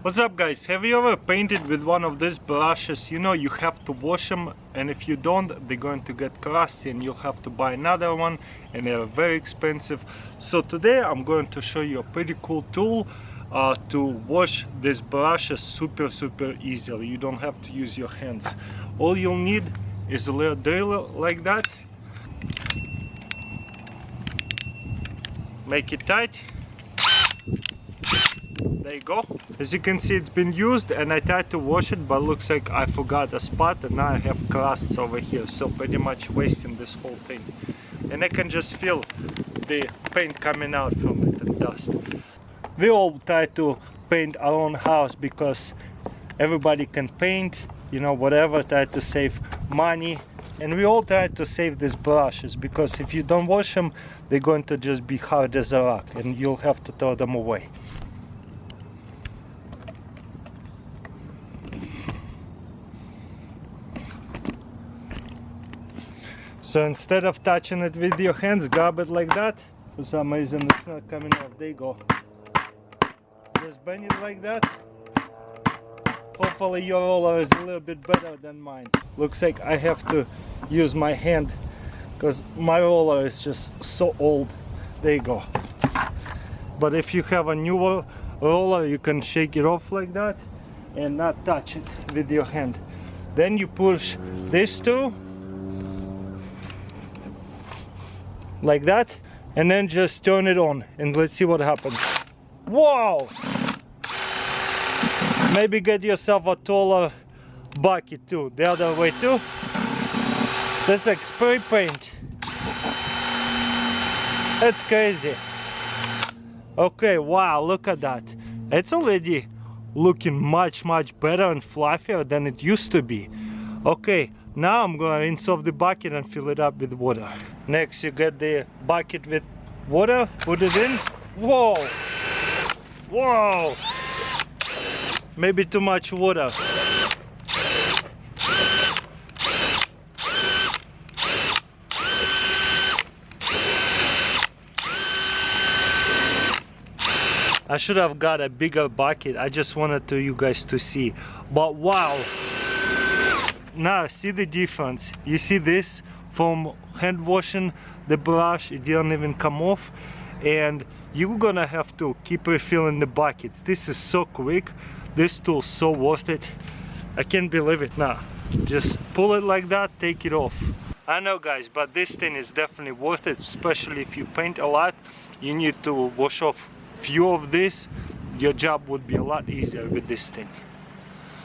What's up guys, have you ever painted with one of these brushes? You know you have to wash them, and if you don't they're going to get crusty and you'll have to buy another one, and they're very expensive. So today I'm going to show you a pretty cool tool to wash these brushes super easily. You don't have to use your hands. All you'll need is a little drill like that. Make it tight. There you go. As you can see, it's been used and I tried to wash it, but looks like I forgot a spot and now I have crusts over here, so pretty much wasting this whole thing. And I can just feel the paint coming out from it and dust. We all try to paint our own house because everybody can paint, you know, whatever, try to save money. And we all try to save these brushes because if you don't wash them, they're going to just be hard as a rock and you'll have to throw them away. So instead of touching it with your hands, grab it like that. For some reason it's not coming off. There you go. Just bend it like that. Hopefully your roller is a little bit better than mine. Looks like I have to use my hand because my roller is just so old. There you go. But if you have a newer roller, you can shake it off like that and not touch it with your hand. Then you push this through like that, and then just turn it on and let's see what happens. Wow! Maybe get yourself a taller bucket too, the other way too. That's like spray paint. That's crazy. Okay, wow, look at that. It's already looking much better and fluffier than it used to be. Okay, now I'm going to rinse off the bucket and fill it up with water. Next you get the bucket with water, put it in. Whoa! Whoa! Maybe too much water. I should have got a bigger bucket. I just wanted you guys to see. But wow! Now see the difference. You see this from hand washing the brush, it didn't even come off, and you're gonna have to keep refilling the buckets. This is so quick. This tool's so worth it. I can't believe it. Now just pull it like that, take it off. I know guys, but this thing is definitely worth it, especially if you paint a lot. You need to wash off few of this. Your job would be a lot easier with this thing.